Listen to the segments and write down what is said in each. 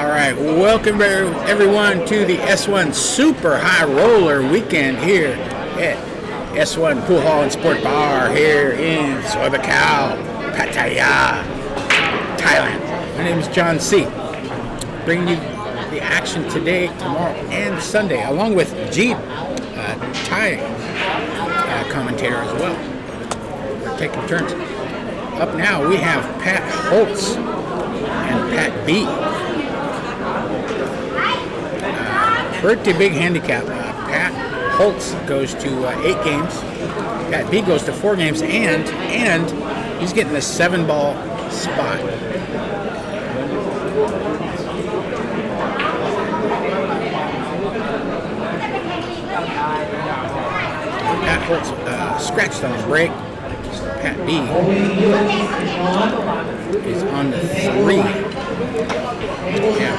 Alright, welcome everyone to the S1 Super High Roller Weekend here at S1 Pool Hall and Sport Bar here in Soi Buakhao, Pattaya, Thailand. My name is John C. Bringing you the action today, tomorrow, and Sunday, along with Jeep, Thai commentator as well. We're taking turns. Up now we have Pat Holtz and Pat B. Pretty big handicap. Pat Holtz goes to 8 games. Pat B goes to 4 games, and he's getting a 7-ball spot. Pat Holtz scratched on the break. Pat B is on the 3. Yeah,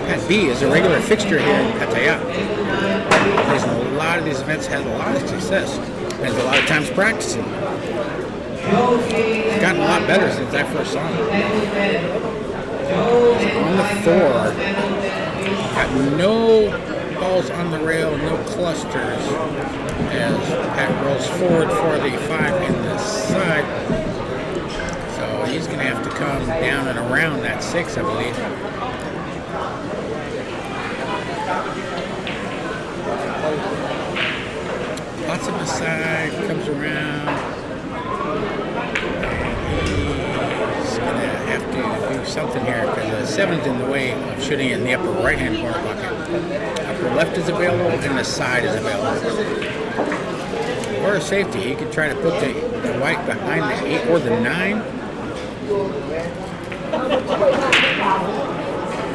Pat B is a regular fixture here in Pattaya. Plays in a lot of these events, has a lot of success. Spends a lot of times practicing. He's gotten a lot better since I first saw him. He's on the 4. Got no balls on the rail, no clusters. As Pat rolls forward for the 5 in the side. So he's going to have to come down and around that 6, I believe. Lots of the side, comes around, and he's going to have to do something here because the 7's in the way of shooting it in the upper right-hand corner pocket. Upper left is available and the side is available. Or a safety, he could try to put the white behind the 8 or the 9.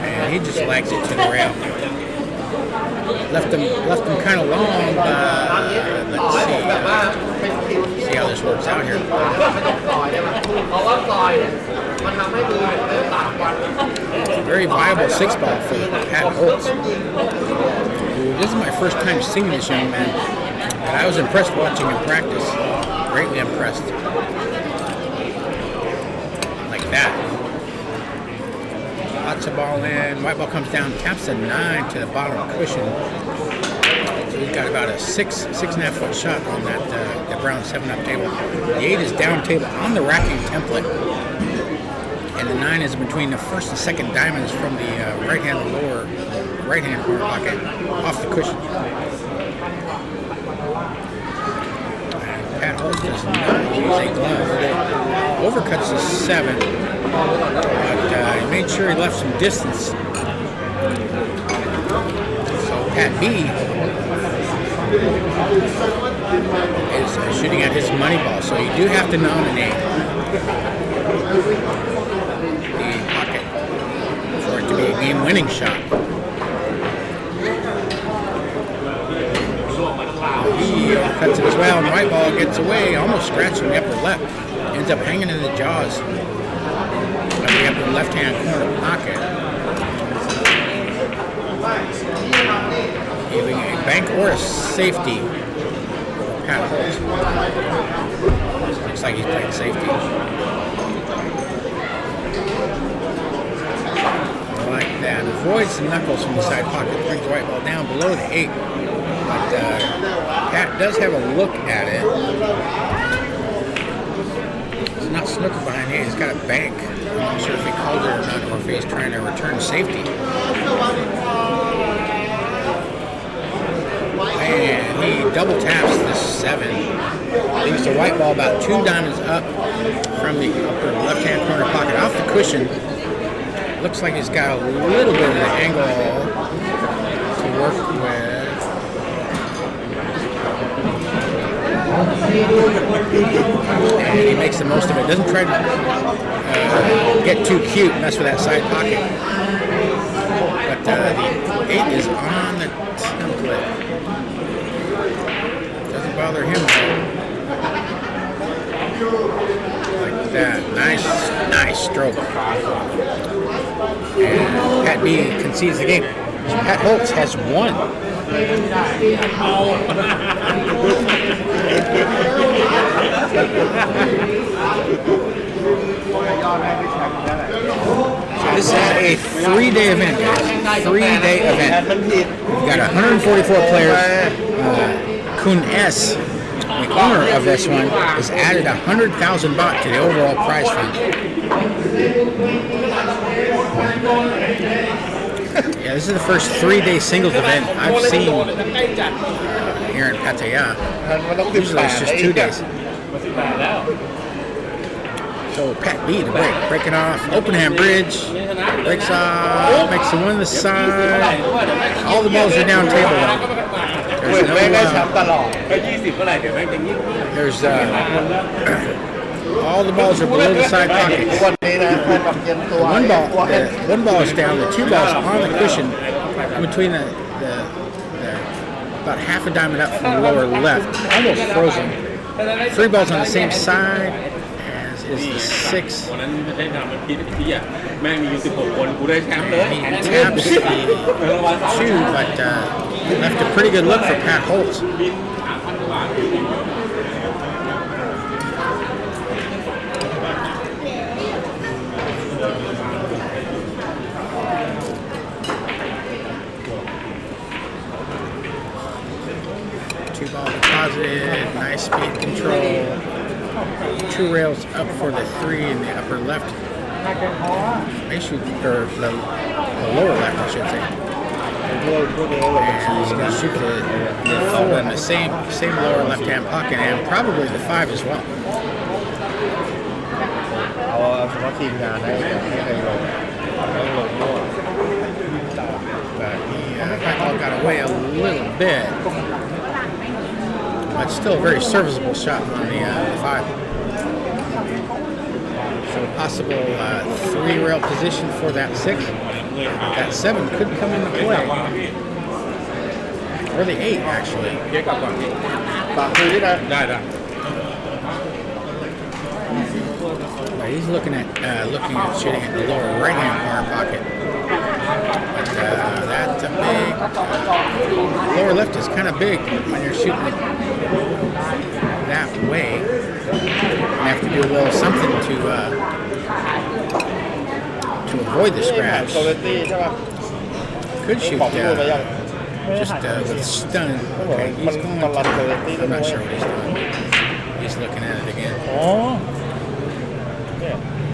And he just lags it to the rail. Left him kind of long, let's see how this works out here. Very viable 6-ball for Pat Holtz. This is my first time seeing this young man, and I was impressed watching him practice. Greatly impressed. Like that. Lots of ball in. White ball comes down, taps a 9 to the bottom cushion. So he's got about a 6.5 foot shot on that the brown 7-up table. The 8 is down table on the racking template. And the 9 is between the first and second diamonds from the right-hand corner pocket off the cushion. And Pat Holtz does not use a glove. Overcuts the 7, but he made sure he left some distance. So Pat B is shooting at his money ball, so you do have to nominate the pocket for it to be a game-winning shot. He cuts it as well, and white ball gets away, almost scratching the upper left. Ends up hanging in the jaws of the upper left-hand corner pocket. Giving a bank or a safety for Pat Holtz. Looks like he's playing safety. Like that. Avoids the knuckles from the side pocket. Brings the white ball down below the 8. But Pat does have a look at it. It's not snooker behind here. He's got a bank. I'm not sure if he called it or not, or if he's trying to return safety. And he double taps the 7. Leaves the white ball about 2 diamonds up from the upper left-hand corner pocket off the cushion. Looks like he's got a little bit of an angle to work with. And he makes the most of it. Doesn't try to get too cute, mess with that side pocket. But the 8 is on the template. Doesn't bother him like that. Nice stroke. And Pat B concedes the game. Pat Holtz has 1. This is a 3-day event, guys. 3-day event. We've got 144 players. Kun S, the owner of this one, has added 100,000 baht to the overall prize fund. Yeah, this is the first 3-day singles event I've seen here in Pattaya. Usually it's just 2 days. So Pat B to break it off, open hand bridge, breaks off, makes the one on the side. All the balls are down table though. There's all the balls are below the side pockets. One ball is down, the 2 balls on the cushion between the about half a diamond up from the lower left, almost frozen. 3 balls on the same side as is the 6. And he taps the 2, but left a pretty good look for Pat Holtz. 2 ball deposited, nice speed control. 2 rails up for the 3 in the upper left. They shoot, or the lower left, I should say. And he's going to shoot the 4 in the same lower left-hand pocket, and probably the 5 as well. But he got away a little bit. But still a very serviceable shot on the 5. So possible 3 rail position for that 6. That 7 could come into play. Or the 8 actually. But he's looking at shooting at the lower right hand corner pocket. But that's a big lower left is kind of big when you're shooting that way. You have to do a little something to avoid the scratch. Could shoot just with stun. Okay, he's going to, I'm not sure what he's doing. He's looking at it again.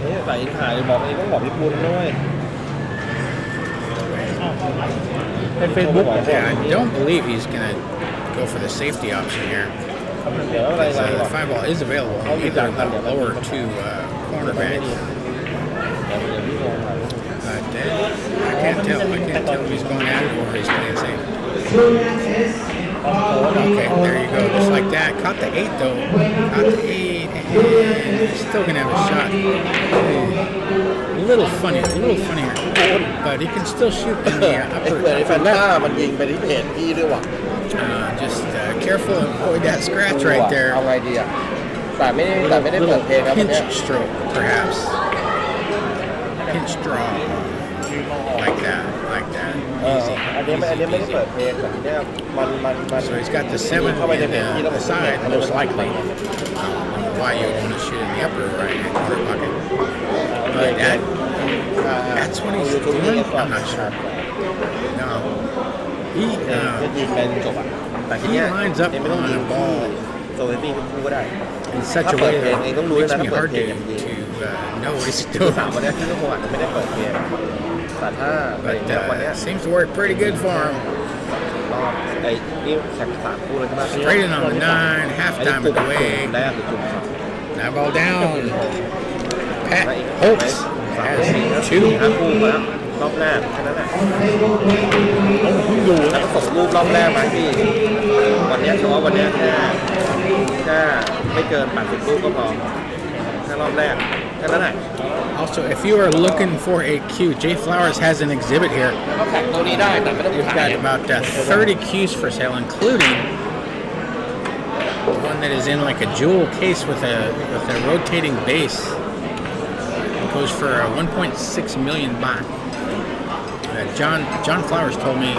Yeah, I don't believe he's going to go for the safety option here. The 5 ball is available on either the lower 2 corner bags. But I can't tell if he's going at it or he's playing safe. Okay, there you go, just like that. Caught the 8 though. Caught the 8, and he's still going to have a shot. A little funnier, but he can still shoot in the upper left. Just careful and avoid that scratch right there. Little pinch stroke, perhaps. Pinch draw. Like that. Easy. So he's got the 7 in the side, most likely. I don't know why you would want to shoot in the upper right-hand corner pocket. But that's what he's doing? I'm not sure. No. He lines up on a ball in such a way that it makes me hard to know what he's doing. But it seems to work pretty good for him. Straight in on the 9, half diamond away. 9 ball down. Pat Holtz has 2. รอบแรกแค่นั้นแหละแล้วก็ส่งรูปรอบแรกมาที่วันนี้เฉพาะวันนี้แค่ไม่เกิน80รูปก็พอแค่รอบแรกแค่นั้นแหละ Also, if you are looking for a cue, Jay Flowers has an exhibit here. We've got about 30 cues for sale, including one that is in like a jewel case with a rotating base. It goes for 1.6 million baht. John Flowers told me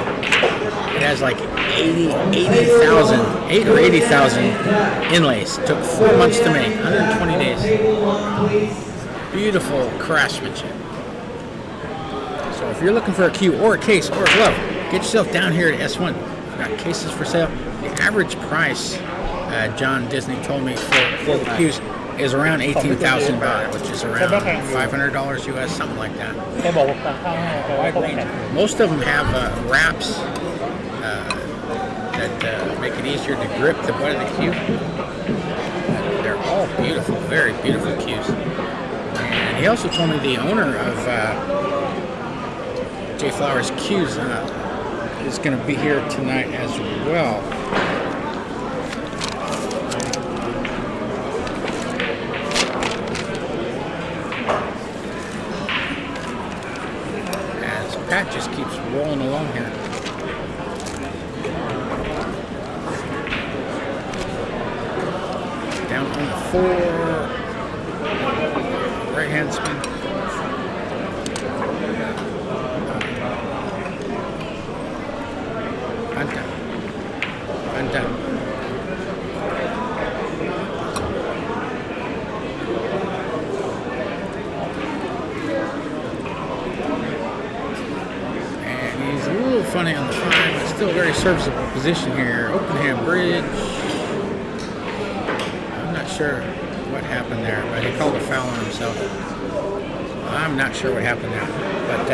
it has like 80,000 inlays. Took 4 months to make, 120 days. Beautiful craftsmanship. So if you're looking for a cue or a case or a glove, get yourself down here at S1. We've got cases for sale. The average price, John Disney told me, for the cues is around 18,000 baht, which is around $500 US, something like that. Wide range. Most of them have wraps that make it easier to grip the butt of the cue. They're all beautiful, very beautiful cues. And he also told me the owner of J Flowers Cues is going to be here tonight as well. As Pat just keeps rolling along here. Down on the 4, right hand spin. Anta. And he's a little funny on the 5, but still very serviceable position here. Open hand bridge. I'm not sure what happened there, but he called a foul on himself. I'm not sure what happened there. But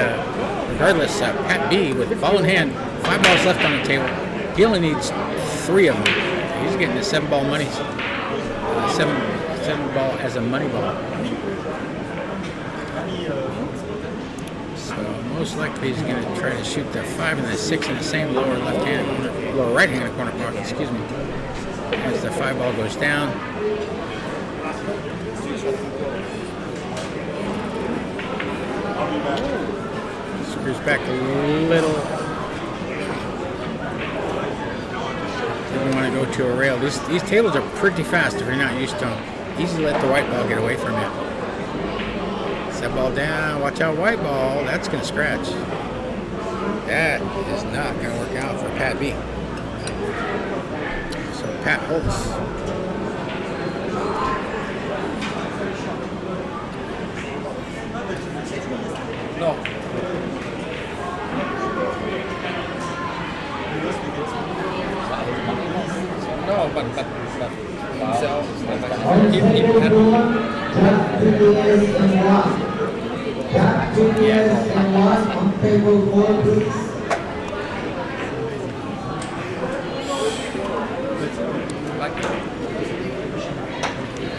regardless, Pat B with ball in hand, 5 balls left on the table. He only needs 3 of them. He's getting a 7-ball money. 7 ball as a money ball. So most likely he's going to try to shoot the 5 and the 6 in the same lower right hand corner pocket. Excuse me. As the 5 ball goes down. Screws back a little. You want to go to a rail. These tables are pretty fast if you're not used to them. Easy to let the white ball get away from you. Set ball down. Watch out, white ball. That's going to scratch. That is not going to work out for Pat B. So Pat Holtz. No. No, but himself,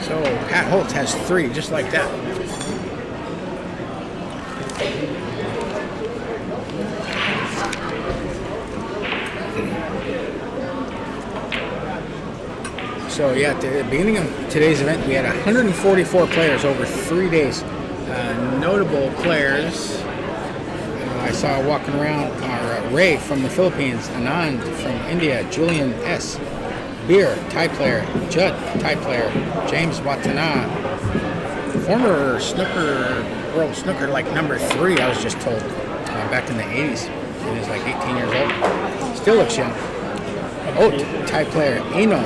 So Pat Holtz has 3, just like that. So yeah, at the beginning of today's event, we had 144 players over 3 days. Notable players I saw walking around are Ray from the Philippines, Anand from India, Julian S., Beer, Thai player, Judd, Thai player, James Watana, former world snooker like number 3, I was just told, back in the 80s. And he's like 18 years old. Still looks young. Oat, Thai player, Eno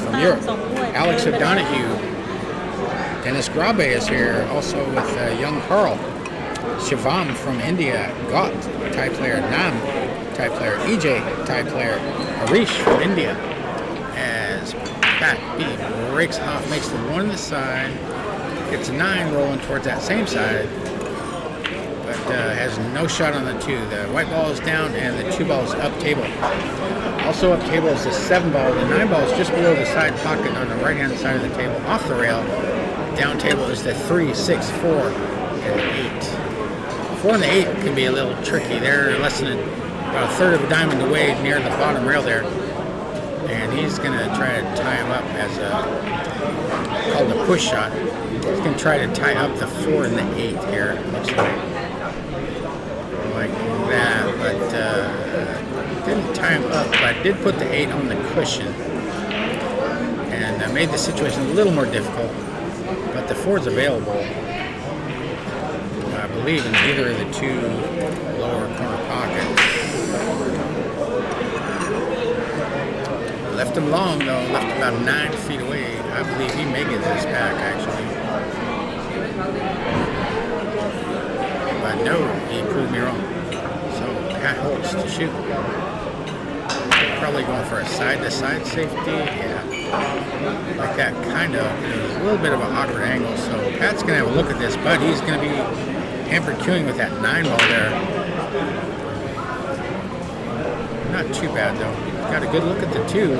from Europe, Alex O'Donoghue, Dennis Grabe is here, also with young Carl, Shivam from India, Gaunt, Thai player, Nam, Thai player, EJ, Thai player, Harish from India, as Pat B breaks off, makes the 1 on the side, gets a 9 rolling towards that same side, but has no shot on the 2. The white ball is down and the 2 ball is up table. Also up table is the 7 ball. The 9 ball is just below the side pocket on the right hand side of the table, off the rail. Down table is the 3, 6, 4, and 8. 4 and the 8 can be a little tricky. They're less than about a third of a diamond away near the bottom rail there. And he's going to try to tie him up as called a push shot. He's going to try to tie up the 4 and the 8 here. Looks like that, but didn't tie him up, but did put the 8 on the cushion and made the situation a little more difficult. But the 4 is available, I believe, in either of the 2 lower corner pockets. Left him long though, left about 9 feet away. I believe he may get this back actually. But no, he proved me wrong. So Pat Holtz to shoot. Probably going for a side-to-side safety. Yeah. Like that kind of. There's a little bit of an awkward angle. So Pat's going to have a look at this, but he's going to be hampered queuing with that 9 ball there. Not too bad though. Got a good look at the 2.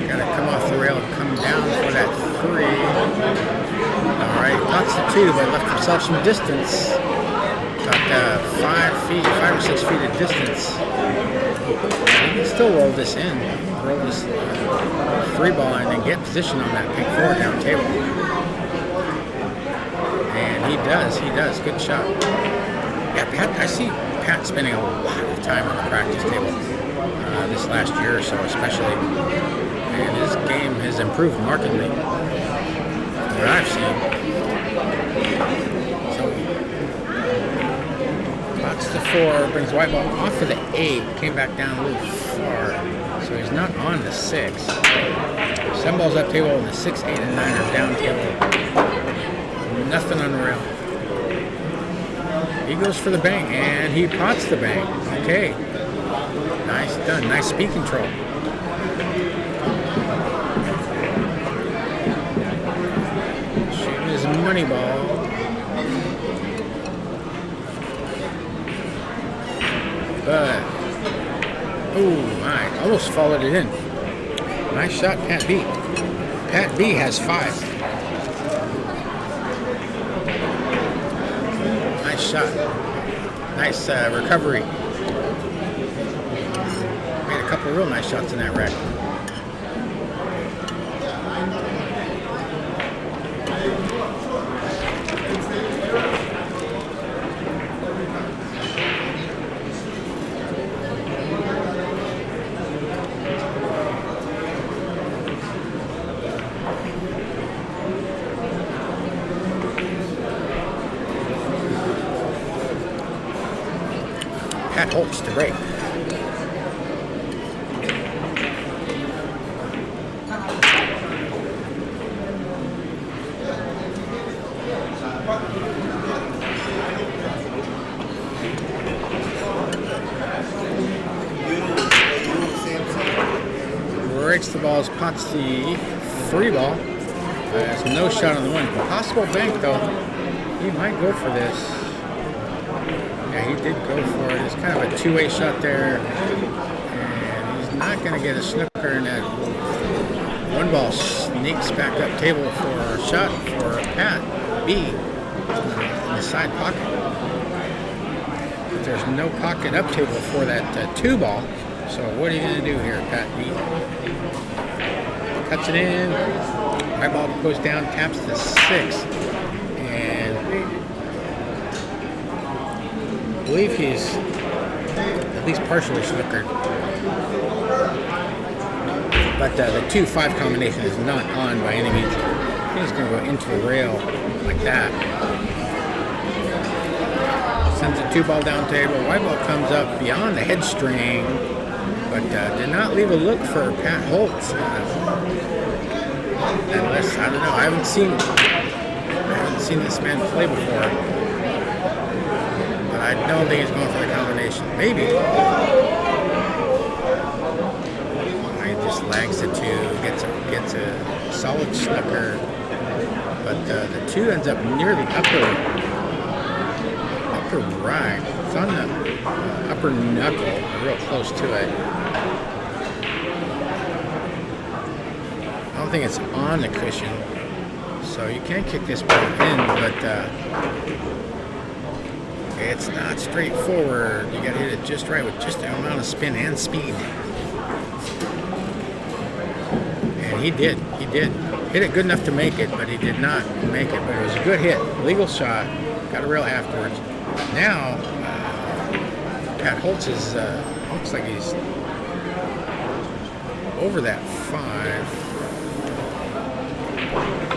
Got to come off the rail and come down for that 3. All right, pots the 2, but left himself some distance. About 5 or 6 feet of distance. He can still roll this in. Roll this 3 ball and then get position on that big 4 down table. And he does. Good shot. Yeah, Pat, I see Pat spending a lot of time on the practice table this last year or so, especially. And his game has improved markedly from what I've seen. So, pots the 4, brings white ball off of the 8, came back down a little far. So he's not on the 6. 7 balls up table, and the 6, 8, and 9 are down table. Nothing on the rail. He goes for the bank, and he pots the bank. Okay. Nice done. Nice speed control. Shooting his money ball. But, oh my, almost followed it in. Nice shot, Pat B. Pat B has 5. Nice shot. Nice recovery. Made a couple real nice shots in that rack. Pat Holtz to break. Breaks the balls, pots the 3 ball. Has no shot on the 1. Possible bank though. He might go for this. Yeah, he did go for it. It's kind of a 2-way shot there. And he's not going to get a snooker in that. 1 ball sneaks back up table for a shot for Pat B in the side pocket. But there's no pocket up table for that 2 ball. So what are you going to do here, Pat B? Cuts it in. High ball goes down, taps the 6. I believe he's at least partially snookered. But the 2-5 combination is not on by any means. He's going to go into the rail like that. Sends a 2 ball down table. White ball comes up beyond the head string, but did not leave a look for Pat Holtz. Unless, I don't know, I haven't seen this man play before. I don't think he's going for the combination. Maybe. He just lags the 2, gets a solid snooker. But the 2 ends up near the upper right. It's on the upper knuckle, real close to it. I don't think it's on the cushion. So you can kick this ball in, but it's not straightforward. You gotta hit it just right with just the amount of spin and speed. And he did. Hit it good enough to make it, but he did not make it. But it was a good hit. Legal shot. Got a rail afterwards. Now, Pat Holtz is, looks like he's over that 5.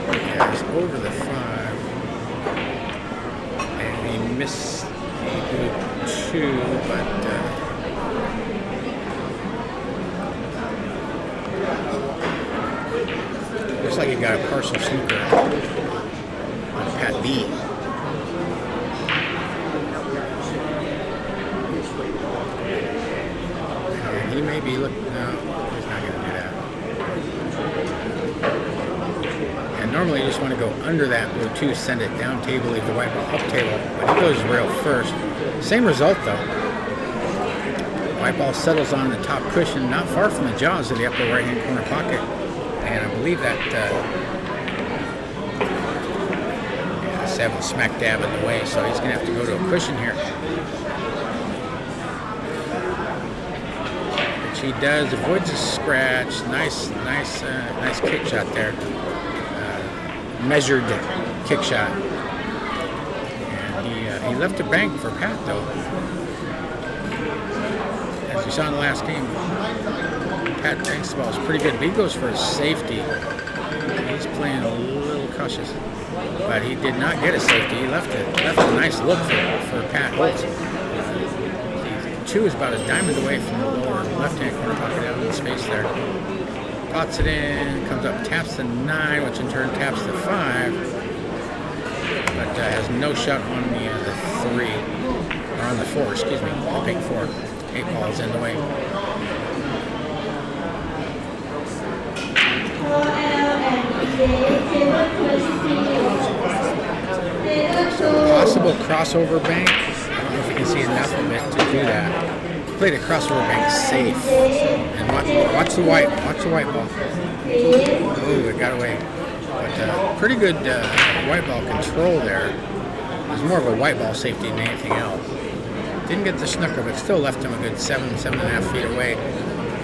Yeah, he's over the 5. And he missed the 2, but looks like he got a partial snooker. Pat B. And he may be looking. No, he's not going to do that. And normally you just want to go under that blue 2, send it down table, leave the white ball up table. But he goes rail first. Same result though. White ball settles on the top cushion, not far from the jaws of the upper right-hand corner pocket. And I believe that 7 smack dab in the way, so he's going to have to go to a cushion here. Which he does, avoids a scratch. Nice kick shot there. Measured kick shot. And he left a bank for Pat though. As we saw in the last game, Pat banks the ball is pretty good. But he goes for a safety. He's playing a little cautious. But he did not get a safety. He left a nice look for Pat Holtz. 2 is about a diamond away from the lower left-hand corner pocket out in space there. Pots it in, comes up, taps the 9, which in turn taps the 5. But has no shot on the 3, or on the 4, excuse me, the pink 4. 8 balls in the way. So possible crossover bank. I don't know if you can see enough of it to do that. Played a crossover bank safe. And watch the white ball. Ooh, it got away. But pretty good white ball control there. It was more of a white ball safety than anything else. Didn't get the snooker, but still left him a good 7.5 feet away.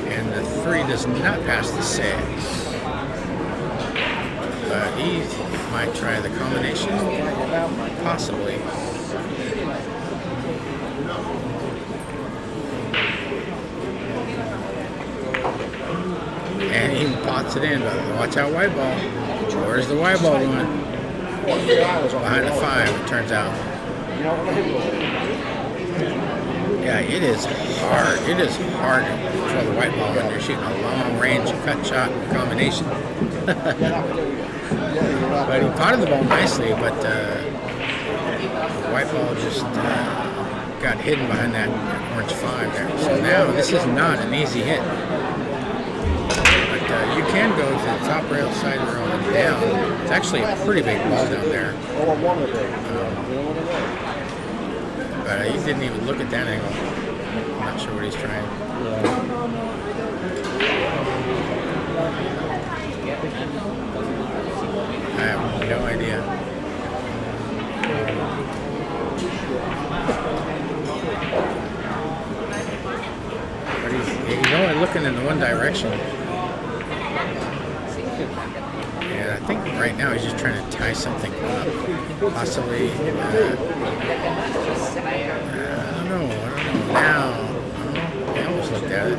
And the 3 does not pass the 6. But he might try the combination, possibly. And he pots it in, but watch out white ball. Where's the white ball going? Behind the 5, it turns out. Yeah, it is hard. It is hard to control the white ball when you're shooting a long-range cut shot combination. But he potted the ball nicely, but the white ball just got hidden behind that orange 5 there. So now this is not an easy hit. But you can go to the top rail, side rail, and down. It's actually a pretty big ball down there. But he didn't even look at that angle. I'm not sure what he's trying. I have no idea. But he's only looking in the one direction. And I think right now he's just trying to tie something up. Possibly. I don't know. Now, I almost looked at it.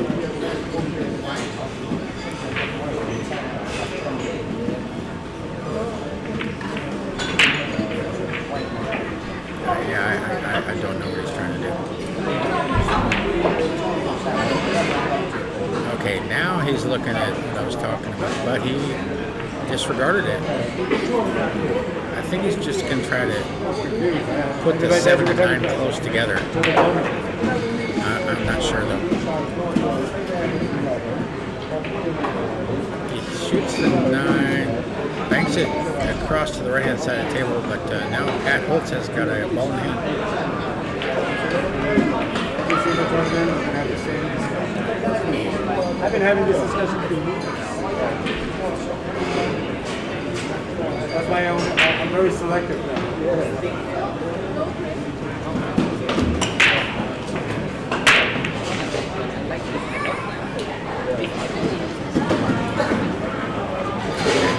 I don't know what he's trying to do. Okay, now he's looking at what I was talking about, but he disregarded it. I think he's just going to try to put the 7 and 9 close together. I'm not sure though. He shoots the 9, banks it across to the right-hand side of the table, but now Pat Holtz has got a ball in hand. I've been having this discussion for years. That's why I'm very selective now.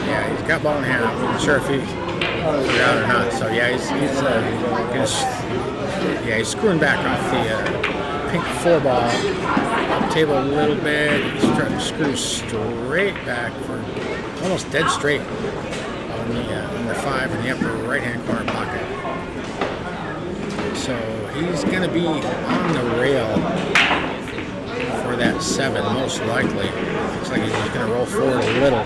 Yeah, he's got ball in hand. I'm not sure if he figured out or not. So yeah, he's screwing back off the pink 4 ball. Up table a little bit. He's trying to screw straight back for almost dead straight on the 5 in the upper right-hand corner pocket. So he's going to be on the rail for that 7, most likely. Looks like he's just going to roll forward a little.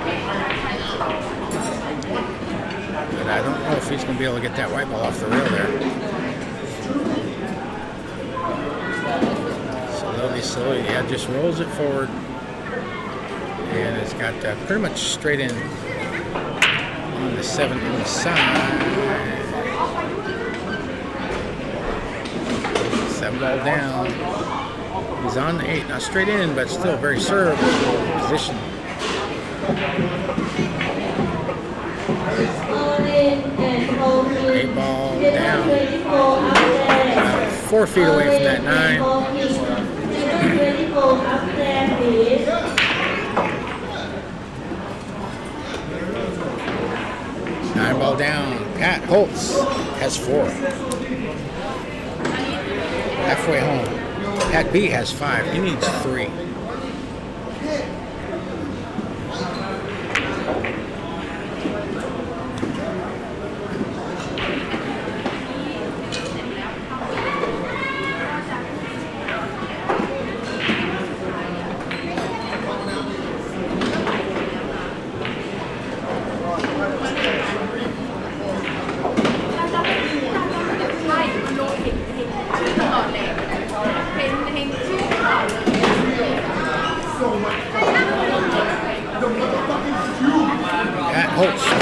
But I don't know if he's going to be able to get that white ball off the rail there. Slowly, yeah, just rolls it forward. And it's got pretty much straight in on the 7 on the side. 7 ball down. He's on the 8, not straight in, but still very served position. 8 ball down. 4 feet away from that 9. 9 ball down. Pat Holtz has 4. Halfway home. Pat B has 5. He needs 3.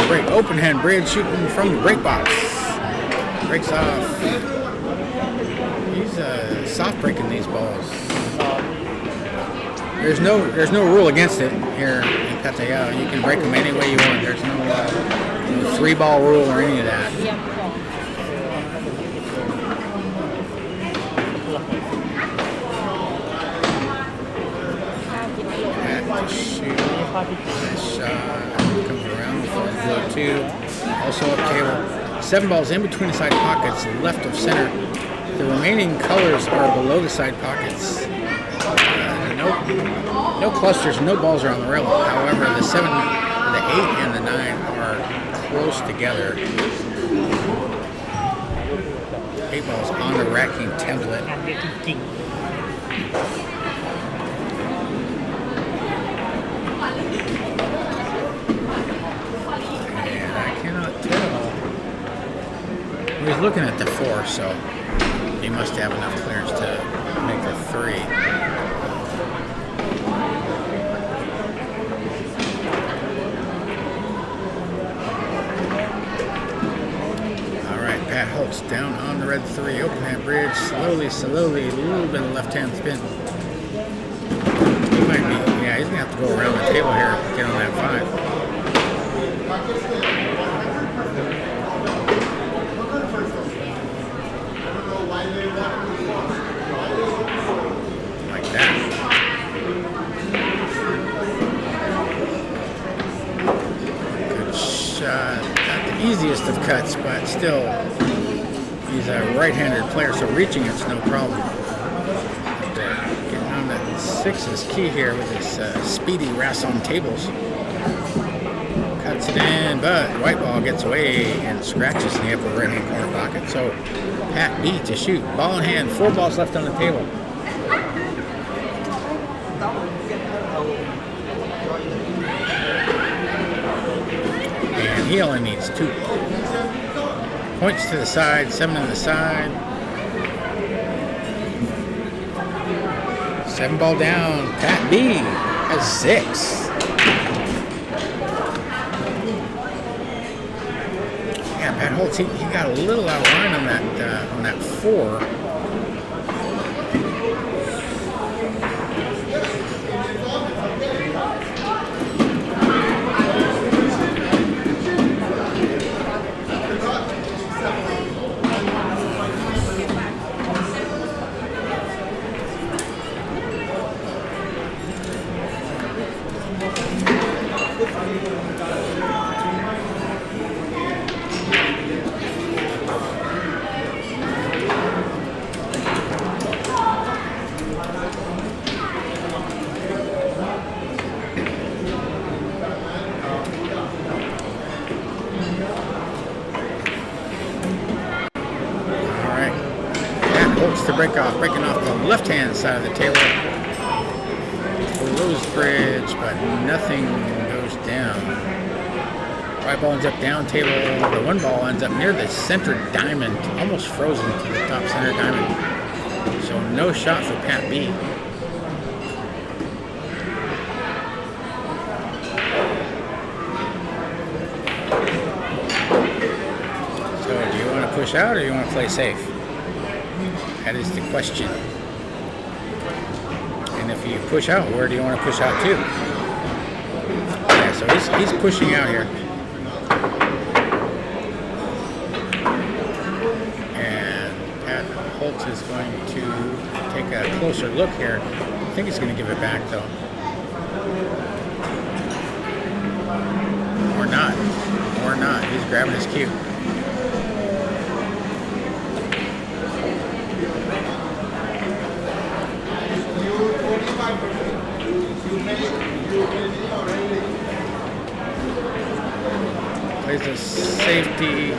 Break, open hand bridge shooting from the break box. Breaks off. He's soft breaking these balls. There's no rule against it here in Pattaya. You can break them any way you want. There's no 3-ball rule or any of that. Nice shot. Comes around for blow 2. Also up table. 7 balls in between the side pockets, left of center. The remaining colors are below the side pockets. No clusters, no balls are on the rail. However, the 7, the 8, and the 9 are close together. 8 balls on the racking template. He's looking at the 4, so he must have enough clearance to make the 3. All right, Pat Holtz down on the red 3, open hand bridge, slowly, a little bit of left hand spin. He might be, yeah, he's gonna have to go around the table here to get on that 5. Like that. Good shot. Not the easiest of cuts, but still, he's a right-handed player, so reaching it's no problem. Getting on that 6 is key here with his speedy ras on tables. Cuts it in, but white ball gets away and scratches in the upper right-hand corner pocket. So Pat B to shoot. Ball in hand. 4 balls left on the table. And he only needs 2. Points to the side. 7 on the side. 7 ball down. Pat B has 6. Pat Holtz, he got a little out of line on that 4. Breaking off the left-hand side of the table. Rose bridge, but nothing goes down. White ball ends up down table. The one ball ends up near the center diamond, almost frozen to the top center diamond. So no shot for Pat B. So do you want to push out or do you want to play safe? That is the question. And if you push out, where do you want to push out to? Yeah, so he's pushing out here. And Pat Holtz is going to take a closer look here. I think he's going to give it back, though. Or not. Or not. He's grabbing his cue. Plays a safety.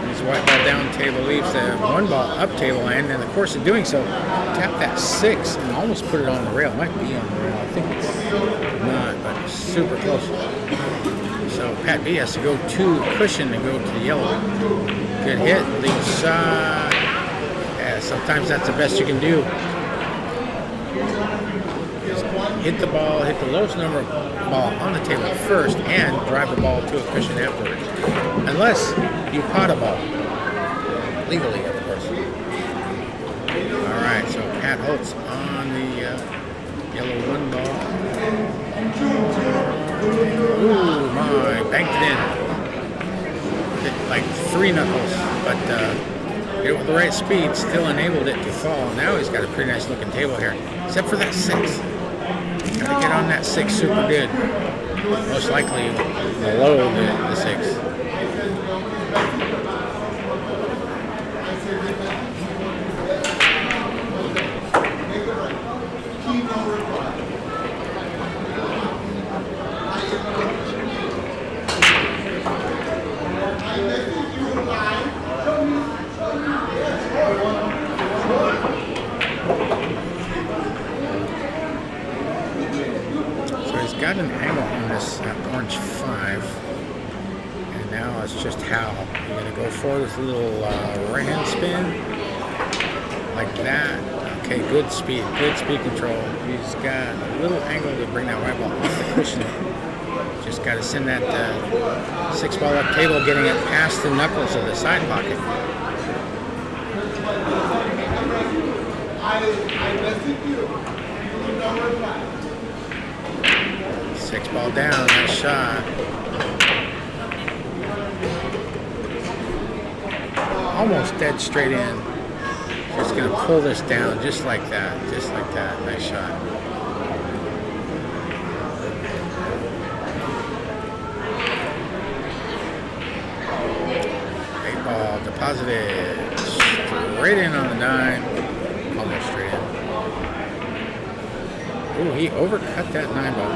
His white ball down table, leaves the one ball up table, and in the course of doing so, tap that 6 and almost put it on the rail. It might be on the rail. I think it's not, but super close. So Pat B has to go to cushion to go to the yellow. Good hit, lead shot. Yeah, sometimes that's the best you can do. Just hit the ball, hit the lowest number of ball on the table first, and drive the ball to a cushion afterwards. Unless you pot a ball. Legally, of course. Alright, so Pat Holtz on the yellow one ball. Ooh, my, banked it in. Hit like 3 knuckles, but hit it with the right speed, still enabled it to fall. Now he's got a pretty nice looking table here, except for that 6. Gotta get on that 6 super good. Most likely below the 6. Got an angle on this orange 5, and now it's just how you're going to go forward with a little right hand spin like that. Okay, good speed control. He's got a little angle to bring that white ball off the cushion. Just got to send that 6 ball up table, getting it past the knuckles of the side pocket. Six ball down, nice shot. Almost dead straight in. Just gonna pull this down just like that, nice shot. 8 ball deposited straight in on the 9, almost straight in. Ooh, he overcut that 9 ball.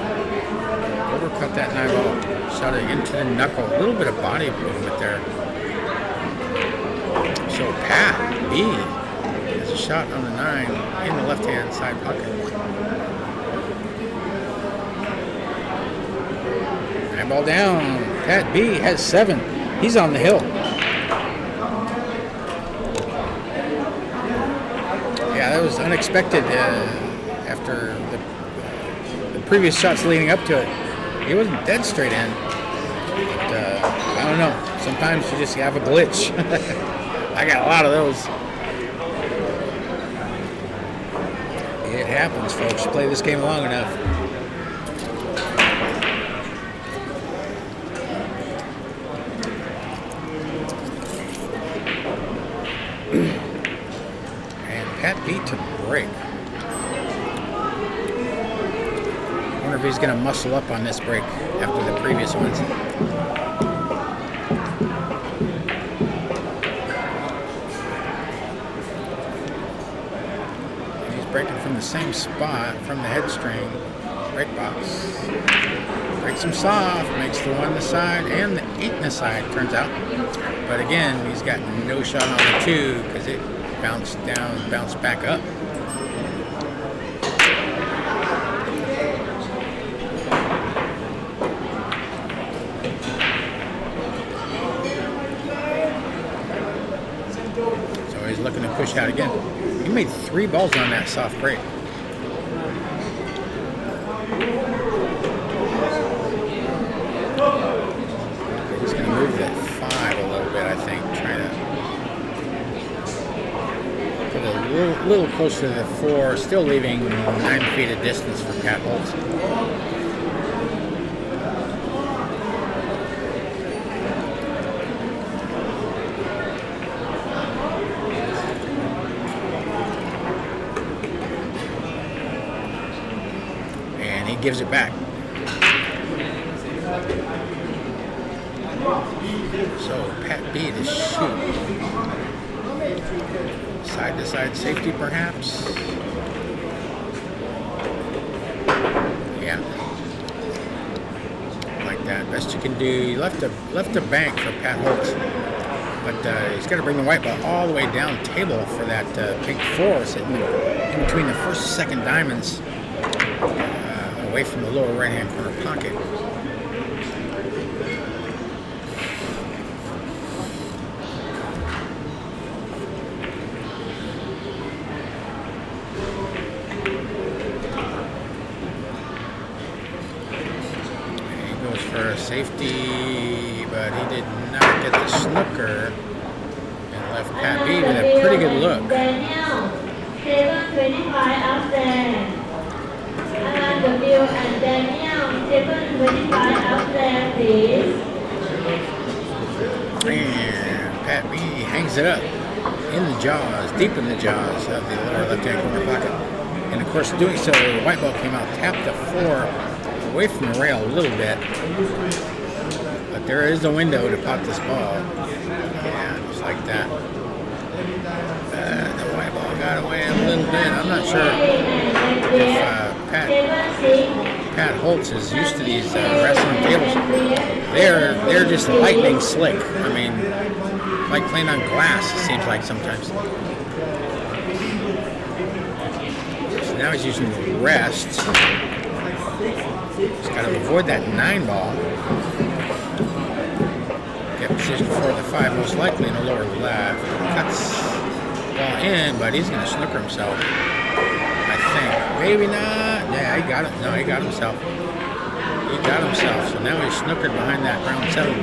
Overcut that 9 ball, shot it into the knuckle. A little bit of body movement there. So Pat B has a shot on the 9 in the left-hand side pocket. 9 ball down. Pat B has 7. He's on the hill. Yeah, that was unexpected after the previous shots leading up to it. He wasn't dead straight in, but I don't know. Sometimes you just have a glitch. I got a lot of those. It happens, folks. You play this game long enough. And Pat B to break. I wonder if he's going to muscle up on this break after the previous ones. And he's breaking from the same spot from the head string. Break box. Breaks him soft, makes the 1 the side and the 8 the side, turns out. But again, he's got no shot on the 2 because it bounced down, bounced back up. looking to push out again. He made 3 balls on that soft break. He's going to move that 5 a little bit, I think, trying to put it a little closer to the 4, still leaving 9 feet of distance for Pat Holtz. And he gives it back. So Pat B to shoot. Side to side safety perhaps. Yeah. Like that. Best you can do. You left a bank for Pat Holtz. But he's got to bring the white ball all the way down table for that pink 4 sitting in between the first and second diamonds, away from the lower right hand corner pocket. For safety, but he did not get the snooker and left Pat B with a pretty good look. Daniel, 725 out there. W and Daniel, 725 out there, please. And Pat B hangs it up in the jaws, deep in the jaws of the lower left-hand corner pocket. And of course, doing so, the white ball came out, tapped the 4 away from the rail a little bit, but there is a window to pot this ball. Yeah, just like that. The white ball got away a little bit. I'm not sure if Pat Holtz is used to these wrestling tables. They're just lightning slick. I mean, like playing on glass, it seems like sometimes. So now he's using the rest. Just got to avoid that 9 ball. Get position for the 5 most likely in the lower left. Cuts ball in, but he's going to snooker himself. I think. Maybe not. Yeah, he got it. No, he got himself. He got himself. So now he's snookered behind that round 7.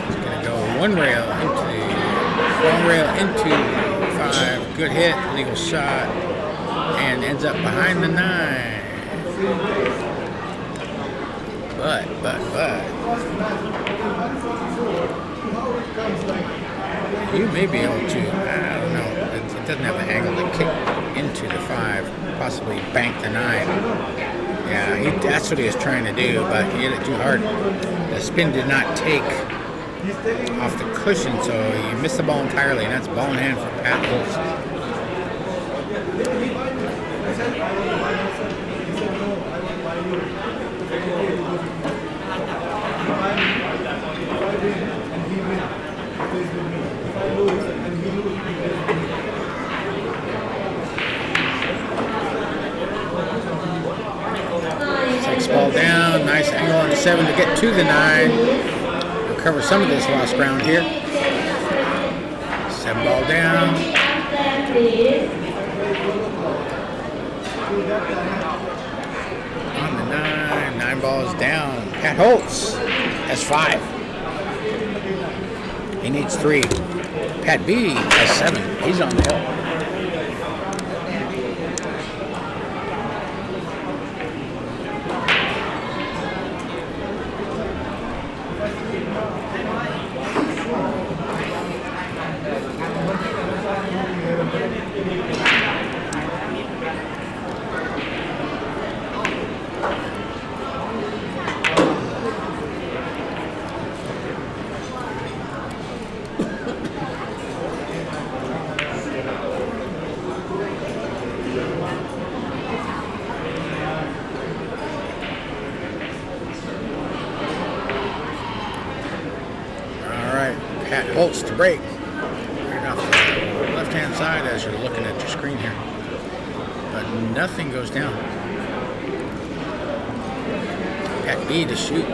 He's going to go one rail into 5. Good hit. Legal shot. And ends up behind the 9. But. You may be able to, I don't know, it doesn't have the angle to kick into the 5, possibly bank the 9. Yeah, that's what he was trying to do, but he hit it too hard. The spin did not take off the cushion, so he missed the ball entirely, and that's ball in hand for Pat Holtz. Takes ball down, nice angle on the 7 to get to the 9. Recover some of this lost ground here. 7 ball down. On the 9 balls down. Pat Holtz has 5. He needs 3. Pat B has 7. He's on the hill. Pat Holtz to break. Right off the left-hand side as you're looking at your screen here. But nothing goes down. Pat B to shoot.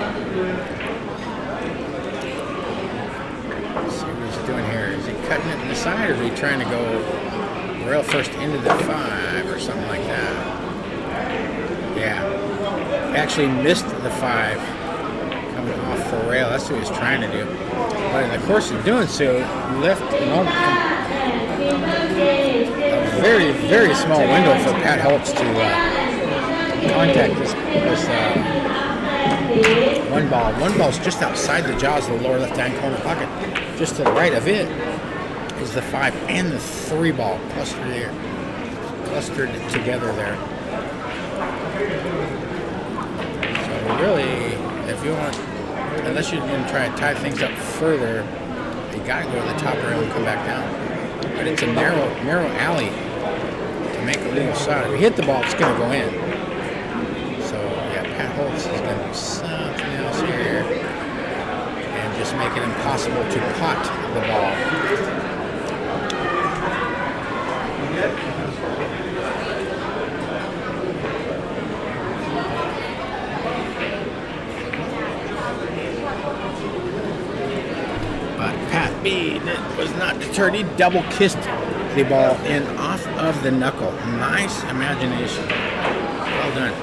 cutting it in the side, or is he trying to go rail first into the 5 or something like that? Yeah. Actually missed the 5 coming off the rail. That's what he was trying to do. But in the course of doing so, left a very, very small window for Pat Holtz to contact this one ball. One ball's just outside the jaws of the lower left-hand corner pocket. Just to the right of it is the 5 and the 3 ball clustered together there. So really, if you want, unless you're going to try and tie things up further, you got to go to the top rail and come back down. But it's a narrow alley to make a legal shot. If you hit the ball, it's going to go in. So yeah, Pat Holtz is going to do something else here and just make it impossible to pot the ball. Pat B was not deterred. He double kissed the ball in off of the knuckle. Nice imagination. Well done.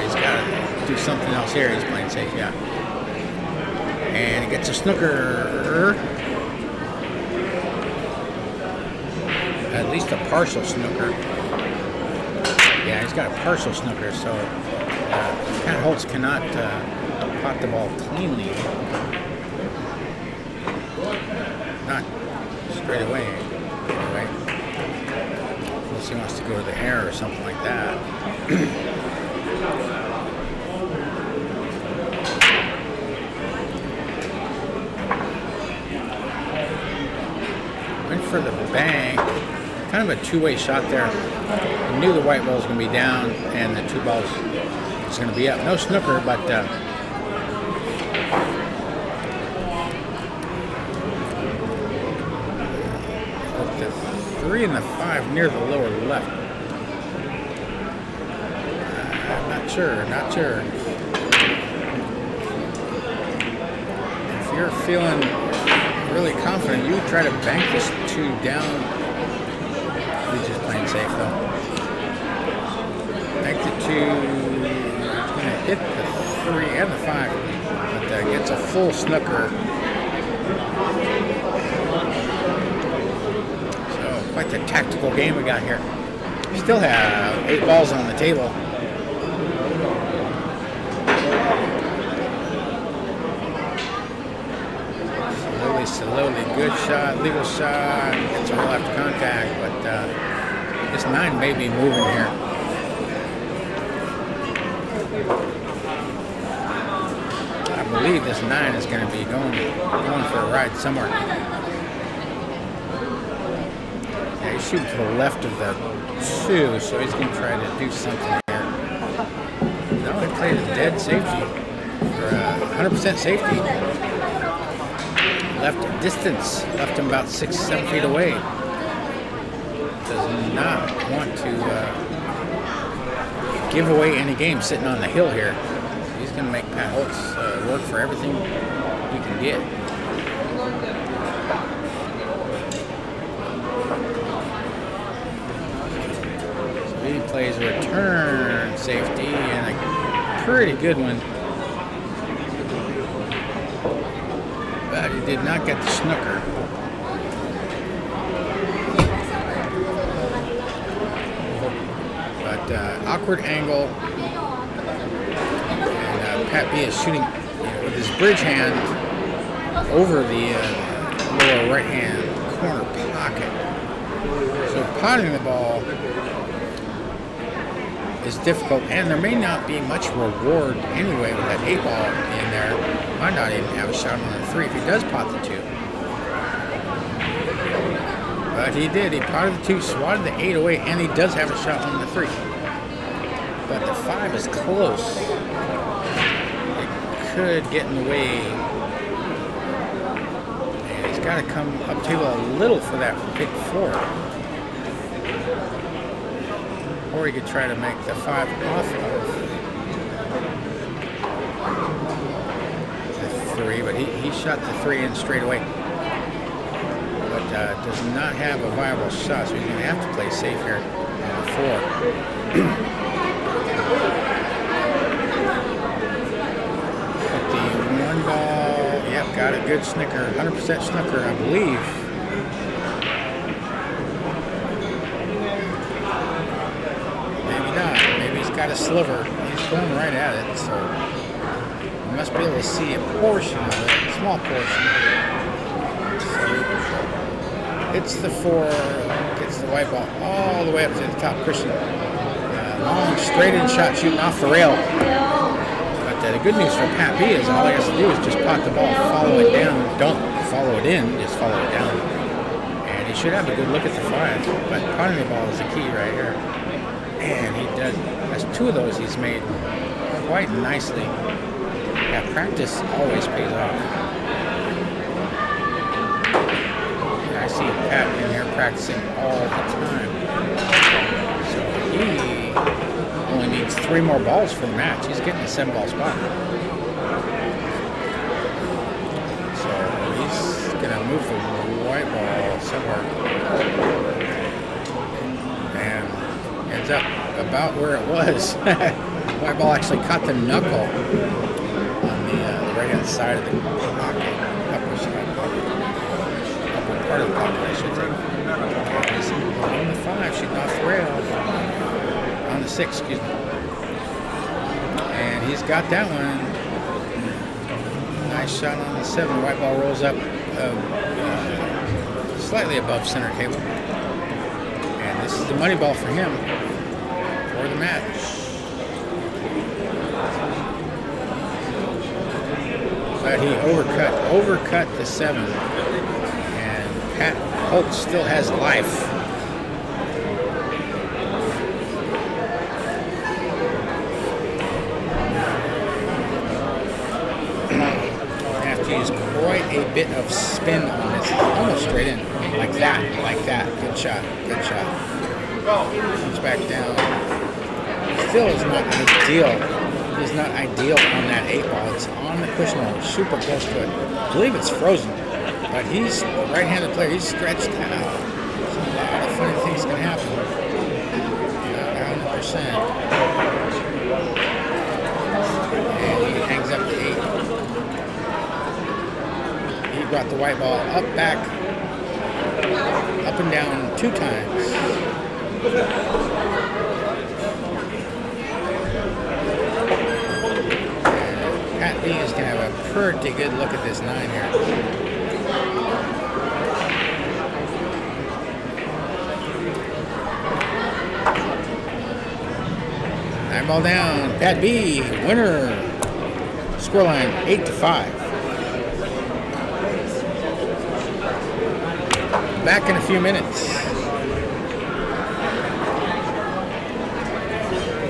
He's got to do something else here. He's playing safe, yeah. And he gets a snooker. At least a partial snooker. Yeah, he's got a partial snooker, so Pat Holtz cannot pot the ball cleanly. Not straight away, anyway. Unless he wants to go to the air or something like that. Went for the bank. Kind of a two-way shot there. I knew the white ball was going to be down and the 2 balls was going to be up. No snooker, but the 3 and the 5 near the lower left. Not sure. If you're feeling really confident, you try to bank this 2 down. He's just playing safe though. Bank the 2. He's going to hit the 3 and the 5, but gets a full snooker. Quite the tactical game we got here. Still have 8 balls on the table. Slowly, good shot, legal shot, gets a hole after contact, but this 9 may be moving here. I believe this 9 is going to be going for a ride somewhere. Yeah, he's shooting to the left of the 2, so he's going to try to do something here. No, he played a dead safety, or 100% safety. Left distance, left him about 6-7 feet away. Does not want to give away any game sitting on the hill here. He's going to make Pat Holtz work for everything he can get. He plays a return safety and a pretty good one. But he did not get the snooker. But awkward angle. And Pat B is shooting with his bridge hand over the lower right hand corner pocket. So potting the ball is difficult, and there may not be much reward anyway with that 8 ball in there. Might not even have a shot on the 3 if he does pot the 2. But he did. He potted the 2, swatted the 8 away, and he does have a shot on the 3. But the 5 is close. It could get in the way. And he's got to come up table a little for that pick 4. Or he could try to make the 5 off of the 3, but he shot the 3 in straight away. But does not have a viable shot, so he's going to have to play safe here on the 4. Put the 1 ball, yep, got a good snicker, 100% snicker, I believe. Maybe not, maybe he's got a sliver. He's going right at it, so you must be able to see a portion of it, a small portion. So it's the 4, gets the white ball all the way up to the top cushion. Long straight in shot shooting off the rail. But the good news for Pat B is all he has to do is just pot the ball, follow it down. Don't follow it in, just follow it down. And he should have a good look at the 5. But potting the ball is the key right here. And he does. That's 2 of those he's made quite nicely. Yeah, practice always pays off. I see Pat in here practicing all the time. So he only needs 3 more balls for the match. He's getting a 7-ball spot. So he's going to move the white ball somewhere. And ends up about where it was. White ball actually caught the knuckle on the right-hand side of the pocket. Upper side pocket. Upper part of the pocket, I should say. On the 5, shooting off the rail. On the 6, excuse me. And he's got that one. Nice shot on the 7. White ball rolls up slightly above center table. And this is the money ball for him for the match. But he overcut the 7. And Pat Holt still has life. Use quite a bit of spin on this, almost straight in, like that. Good shot. Comes back down. Still is not ideal. Is not ideal on that 8 ball. It's on the cushion line, super close to it. I believe it's frozen, but he's a right-handed player. He's stretched out. So a lot of funny things can happen. Not 100%. And he hangs up the 8. Brought the white ball up, back, up and down 2 times. And Pat B is going to have a pretty good look at this 9 here. Nine ball down. Pat B, winner. Scoreline 8-5. Back in a few minutes.